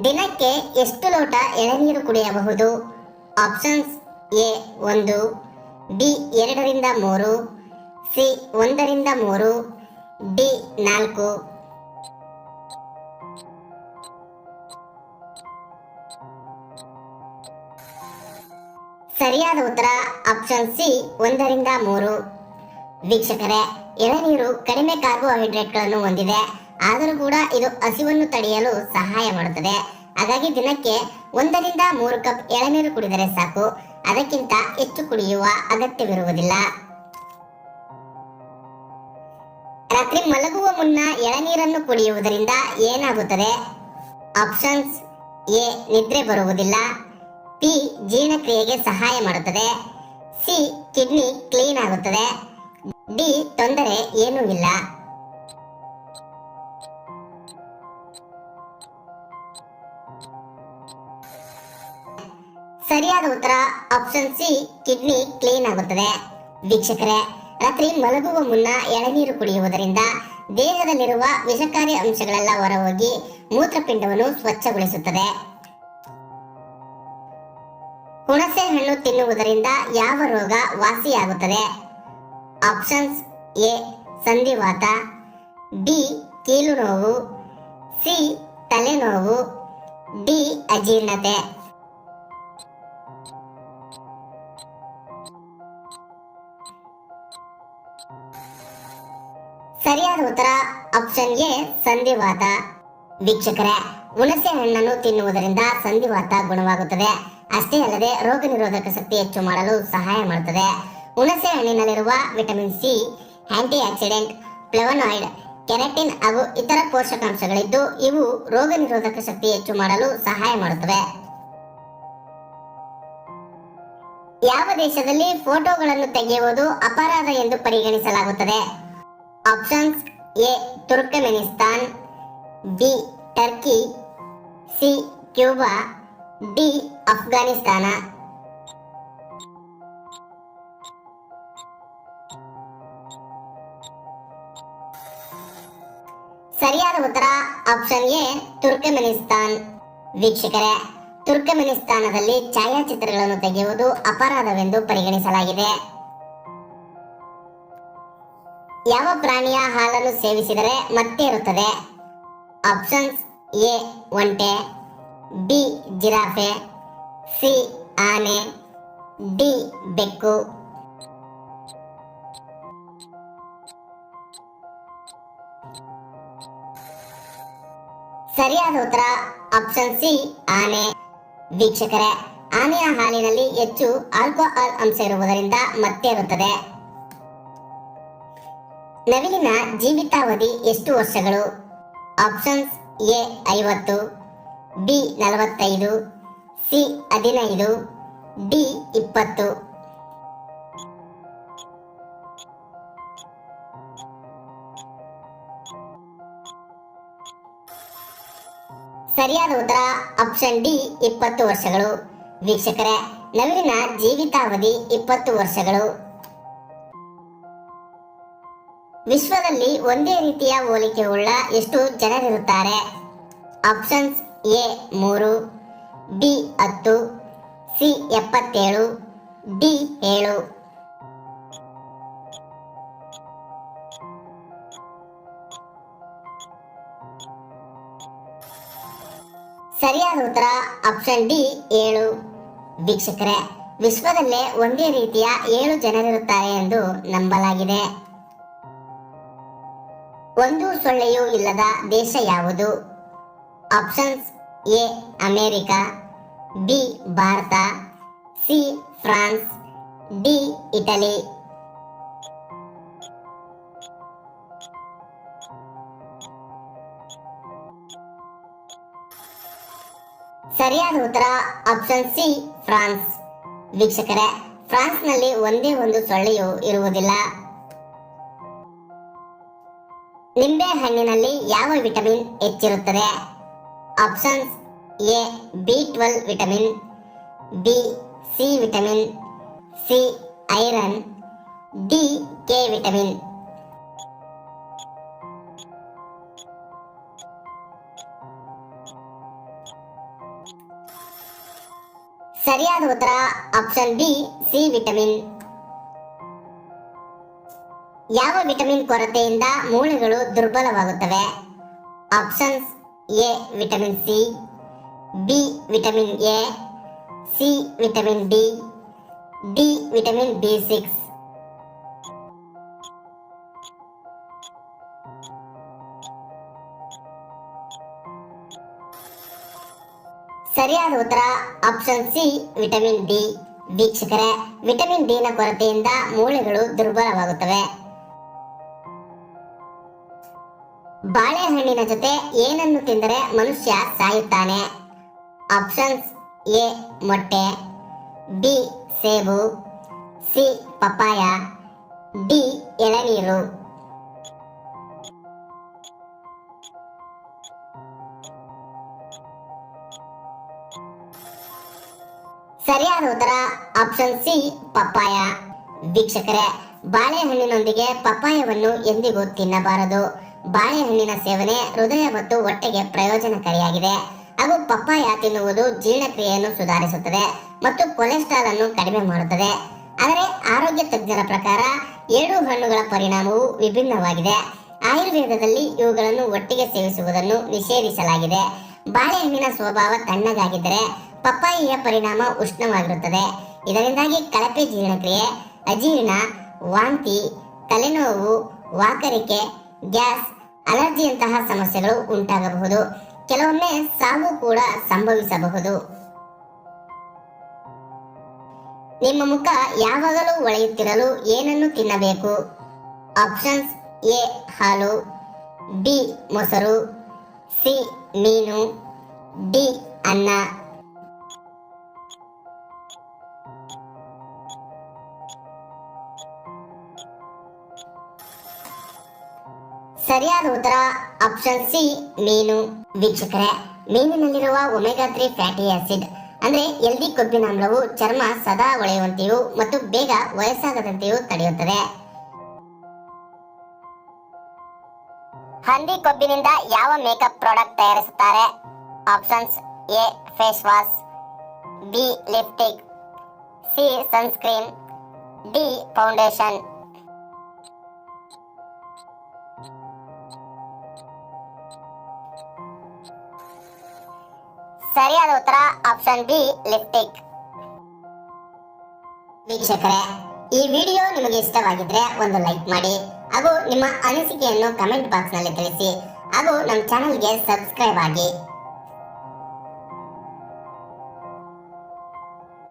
ದಿನಕ್ಕೆ ಎಷ್ಟು ಲೋಟ ಎಳನೀರು ಕುಡಿಯಬಹುದು? ಆಪ್ಷನ್ಸ್: ಎ 1, ಬಿ 2ರಿಂದ 3, ಸಿ 1ರಿಂದ 3, ಡಿ 4. ಸರಿಯಾದ ಉತ್ತರ ಆಪ್ಷನ್ ಸಿ 1ರಿಂದ 3. ವೀಕ್ಷಕರೇ, ಎಳನೀರು ಕಡಿಮೆ ಕಾರ್ಬೋಹೈಡ್ರೇಟ್ಗಳನ್ನು ಹೊಂದಿದೆ. ಆದರೂ ಕೂಡ ಇದು ಹಸಿವನ್ನು ತಡೆಯಲು ಸಹಾಯ ಮಾಡುತ್ತದೆ. ಹಾಗಾಗಿ ದಿನಕ್ಕೆ 1ರಿಂದ 3 ಕಪ್ ಎಳನೀರು ಕುಡಿದರೆ ಸಾಕು. ಅದಕ್ಕಿಂತ ಹೆಚ್ಚು ಕುಡಿಯುವ ಅಗತ್ಯವಿರುವುದಿಲ್ಲ. ರಾತ್ರಿ ಮಲಗುವ ಮುನ್ನ ಎಳನೀರನ್ನು ಕುಡಿಯುವುದರಿಂದ ಏನಾಗುತ್ತದೆ? ಆಪ್ಷನ್ಸ್: ಎ ನಿದ್ರೆ ಬರುವುದಿಲ್ಲ, ಬಿ ಜೀರ್ಣಕ್ರಿಯೆಗೆ ಸಹಾಯ ಮಾಡುತ್ತದೆ, ಸಿ ಕಿಡ್ನಿ ಕ್ಲೀನ್ ಆಗುತ್ತದೆ, ಡಿ ತೊಂದರೆ ಏನೂ ಇಲ್ಲ. ಸರಿಯಾದ ಉತ್ತರ ಆಪ್ಷನ್ ಸಿ ಕಿಡ್ನಿ ಕ್ಲೀನ್ ಆಗುತ್ತದೆ. ವೀಕ್ಷಕರೇ, ರಾತ್ರಿ ಮಲಗುವ ಮುನ್ನ ಎಳನೀರು ಕುಡಿಯುವುದರಿಂದ ದೇಹದಲ್ಲಿರುವ ವಿಷಕಾರಿ ಅಂಶಗಳೆಲ್ಲ ಹೊರಹೋಗಿ ಮೂತ್ರಪಿಂಡವನ್ನು ಸ್ವಚ್ಛಗೊಳಿಸುತ್ತದೆ. ಹುಣಸೆ ಹಣ್ಣು ತಿನ್ನುವುದರಿಂದ ಯಾವ ರೋಗ ವಾಸಿಯಾಗುತ್ತದೆ? ಆಪ್ಷನ್ಸ್: ಎ ಸಂಧಿವಾತ, ಬಿ ಕೀಲು ನೋವು, ಸಿ ತಲೆನೋವು, ಡಿ ಅಜೀರ್ಣತೆ. ಸರಿಯಾದ ಉತ್ತರ ಆಪ್ಷನ್ ಎ ಸಂಧಿವಾತ. ವೀಕ್ಷಕರೇ, ಹುಣಸೆ ಹಣ್ಣನ್ನು ತಿನ್ನುವುದರಿಂದ ಸಂಧಿವಾತ ಗುಣವಾಗುತ್ತದೆ. ಅಷ್ಟೇ ಅಲ್ಲದೆ ರೋಗ ನಿರೋಧಕ ಶಕ್ತಿ ಹೆಚ್ಚು ಮಾಡಲು ಸಹಾಯ ಮಾಡುತ್ತದೆ. ಹುಣಸೆ ಹಣ್ಣಿನಲ್ಲಿರುವ vitamin C, antioxidant, flavonoid, keratin ಹಾಗೂ ಇತರ ಪೋಷಕಾಂಶಗಳಿದ್ದು ಇವು ರೋಗ ನಿರೋಧಕ ಶಕ್ತಿ ಹೆಚ್ಚು ಮಾಡಲು ಸಹಾಯ ಮಾಡುತ್ತವೆ. ಯಾವ ದೇಶದಲ್ಲಿ ಫೋಟೋಗಳನ್ನು ತೆಗೆಯುವುದು ಅಪರಾಧ ಎಂದು ಪರಿಗಣಿಸಲಾಗುತ್ತದೆ? Options: A ತುರ್ಕಮೆನಿಸ್ತಾನ್, B Turkey, C Cuba, D Afghanistan. ಸರಿಯಾದ ಉತ್ತರ ಆಪ್ಷನ್ ಎ ತುರ್ಕಮೆನಿಸ್ತಾನ್. ವೀಕ್ಷಕರೇ, ತುರ್ಕಮೆನಿಸ್ತಾನದಲ್ಲಿ ಛಾಯಾಚಿತ್ರಗಳನ್ನು ತೆಗೆಯುವುದು ಅಪರಾಧವೆಂದು ಪರಿಗಣಿಸಲಾಗಿದೆ. ಯಾವ ಪ್ರಾಣಿಯ ಹಾಲನ್ನು ಸೇವಿಸಿದರೆ ಮತ್ತೆ ಇರುತ್ತದೆ? ಆಪ್ಷನ್ಸ್: ಎ ಒಂಟೆ, ಬಿ ಜಿರಾಫೆ, ಸಿ ಆನೆ, ಡಿ ಬೆಕ್ಕು. ಸರಿಯಾದ ಉತ್ತರ ಆಪ್ಷನ್ ಸಿ ಆನೆ. ವೀಕ್ಷಕರೇ, ಆನೆಯ ಹಾಲಿನಲ್ಲಿ ಹೆಚ್ಚು ಆಲ್ಕೋಹಾಲ್ ಅಂಶ ಇರುವುದರಿಂದ ಮತ್ತೆ ಇರುತ್ತದೆ. ನವಿಲಿನ ಜೀವಿತಾವಧಿ ಎಷ್ಟು ವರ್ಷಗಳು? Options: A 50, B 45, C 15, D 20. ಸರಿಯಾದ ಉತ್ತರ ಆಪ್ಷನ್ ಡಿ 20 ವರ್ಷಗಳು. ವೀಕ್ಷಕರೇ, ನವಿಲಿನ ಜೀವಿತಾವಧಿ 20 ವರ್ಷಗಳು. ವಿಶ್ವದಲ್ಲಿ ಒಂದೇ ರೀತಿಯ ಹೋಲಿಕೆಯುಳ್ಳ ಎಷ್ಟು ಜನರಿರುತ್ತಾರೆ? Options: A 3, B 10, C 77, D 7. ಸರಿಯಾದ ಉತ್ತರ ಆಪ್ಷನ್ ಡಿ 7. ವೀಕ್ಷಕರೇ, ವಿಶ್ವದಲ್ಲೇ ಒಂದೇ ರೀತಿಯ 7 ಜನರಿರುತ್ತಾರೆ ಎಂದು ನಂಬಲಾಗಿದೆ. ಒಂದು ಸೊಳ್ಳೆಯೂ ಇಲ್ಲದ ದೇಶ ಯಾವುದು? Options: A America, B Bharat, C France, D Italy. ಸರಿಯಾದ ಉತ್ತರ ಆಪ್ಷನ್ ಸಿ ಫ್ರಾನ್ಸ್. ವೀಕ್ಷಕರೇ, ಫ್ರಾನ್ಸ್ನಲ್ಲಿ ಒಂದೇ ಒಂದು ಸೊಳ್ಳೆಯೂ ಇರುವುದಿಲ್ಲ. ನಿಂಬೆ ಹಣ್ಣಿನಲ್ಲಿ ಯಾವ ವಿಟಮಿನ್ ಹೆಚ್ಚಿರುತ್ತದೆ? Options: A B12 vitamin, B C vitamin, C iron, D K vitamin. ಸರಿಯಾದ ಉತ್ತರ ಆಪ್ಷನ್ ಬಿ ಸಿ ವಿಟಮಿನ್. ಯಾವ ವಿಟಮಿನ್ ಕೊರತೆಯಿಂದ ಮೂಳೆಗಳು ದುರ್ಬಲವಾಗುತ್ತವೆ? Options A vitamin C, B vitamin A, C vitamin D, D vitamin B6. ಸರಿಯಾದ ಉತ್ತರ option C vitamin D. ವೀಕ್ಷಕರೇ, vitamin D ನ ಕೊರತೆಯಿಂದ ಮೂಳೆಗಳು ದುರ್ಬಲವಾಗುತ್ತವೆ. ಬಾಳೆಹಣ್ಣಿನ ಜೊತೆ ಏನನ್ನು ತಿಂದರೆ ಮನುಷ್ಯ ಸಾಯುತ್ತಾನೆ? ಆಪ್ಷನ್ಸ್ ಎ ಮೊಟ್ಟೆ, ಬಿ ಸೇಬು, ಸಿ ಪಪಾಯ, ಡಿ ಎಳನೀರು. ಸರಿಯಾದ ಉತ್ತರ ಆಪ್ಷನ್ ಸಿ ಪಪ್ಪಾಯ. ವೀಕ್ಷಕರೇ, ಬಾಳೆಹಣ್ಣಿನೊಂದಿಗೆ ಪಪ್ಪಾಯವನ್ನು ಎಂದಿಗೂ ತಿನ್ನಬಾರದು. ಬಾಳೆಹಣ್ಣಿನ ಸೇವನೆ ಹೃದಯ ಮತ್ತು ಹೊಟ್ಟೆಗೆ ಪ್ರಯೋಜನಕಾರಿಯಾಗಿದೆ. ಹಾಗೂ ಪಪ್ಪಾಯ ತಿನ್ನುವುದು ಜೀರ್ಣಕ್ರಿಯೆಯನ್ನು ಸುಧಾರಿಸುತ್ತದೆ ಮತ್ತು ಕೊಲೆಸ್ಟ್ರಾಲ್ ಅನ್ನು ಕಡಿಮೆ ಮಾಡುತ್ತದೆ. ಆದರೆ ಆರೋಗ್ಯ ತಜ್ಞರ ಪ್ರಕಾರ ಎರಡೂ ಹಣ್ಣುಗಳ ಪರಿಣಾಮವು ವಿಭಿನ್ನವಾಗಿದೆ. ಆಯುರ್ವೇದದಲ್ಲಿ ಇವುಗಳನ್ನು ಒಟ್ಟಿಗೆ ಸೇವಿಸುವುದನ್ನು ನಿಷೇಧಿಸಲಾಗಿದೆ. ಬಾಳೆಹಣ್ಣಿನ ಸ್ವಭಾವ ತಣ್ಣಗಾಗಿದ್ದರೆ ಪಪ್ಪಾಯಿಯ ಪರಿಣಾಮ ಉಷ್ಣವಾಗಿರುತ್ತದೆ. ಇದರಿಂದಾಗಿ ಕಳಪೆ ಜೀರ್ಣಕ್ರಿಯೆ, ಅಜೀರ್ಣ, ವಾಂತಿ, ತಲೆನೋವು, ವಾಕರಿಕೆ, ಗ್ಯಾಸ್, ಅಲರ್ಜಿಯಂತಹ ಸಮಸ್ಯೆಗಳು ಉಂಟಾಗಬಹುದು. ಕೆಲವೊಮ್ಮೆ ಸಾವು ಕೂಡ ಸಂಭವಿಸಬಹುದು. ನಿಮ್ಮ ಮುಖ ಯಾವಾಗಲೂ ಹೊಳೆಯುತ್ತಿರಲು ಏನನ್ನು ತಿನ್ನಬೇಕು? ಆಪ್ಷನ್ಸ್ ಎ ಹಾಲು, ಬಿ ಮೊಸರು, ಸಿ ಮೀನು, ಡಿ ಅನ್ನ. ಸರಿಯಾದ ಉತ್ತರ ಆಪ್ಷನ್ ಸಿ ಮೀನು. ವೀಕ್ಷಕರೇ, ಮೀನಿನಲ್ಲಿರುವ ಒಮೆಗಾ 3 ಫ್ಯಾಟಿ ಆಸಿಡ್ ಅಂದ್ರೆ ಎಲ್ದಿ ಕೊಬ್ಬಿನಾಮ್ಲವು ಚರ್ಮ ಸದಾ ಹೊಳೆಯುವಂತೆಯೂ ಮತ್ತು ಬೇಗ ವಯಸ್ಸಾಗದಂತೆಯೂ ತಡೆಯುತ್ತದೆ. ಹಂದಿ ಕೊಬ್ಬಿನಿಂದ ಯಾವ ಮೇಕಪ್ ಪ್ರಾಡಕ್ಟ್ ತಯಾರಿಸುತ್ತಾರೆ? Options A face wash, B lipstick, C sunscreen, D foundation. ಸರಿಯಾದ ಉತ್ತರ ಆಪ್ಷನ್ ಬಿ ಲಿಪ್ಸ್ಟಿಕ್. ವೀಕ್ಷಕರೇ, ಈ ವಿಡಿಯೋ ನಿಮಗೆ ಇಷ್ಟವಾಗಿದ್ರೆ ಒಂದು ಲೈಕ್ ಮಾಡಿ ಹಾಗೂ ನಿಮ್ಮ ಅನಿಸಿಕೆಯನ್ನು ಕಮೆಂಟ್ ಬಾಕ್ಸ್ ನಲ್ಲಿ ತಿಳಿಸಿ ಹಾಗೂ ನಮ್ಮ ಚಾನೆಲ್ಗೆ ಸಬ್ಸ್ಕ್ರೈಬ್ ಆಗಿ.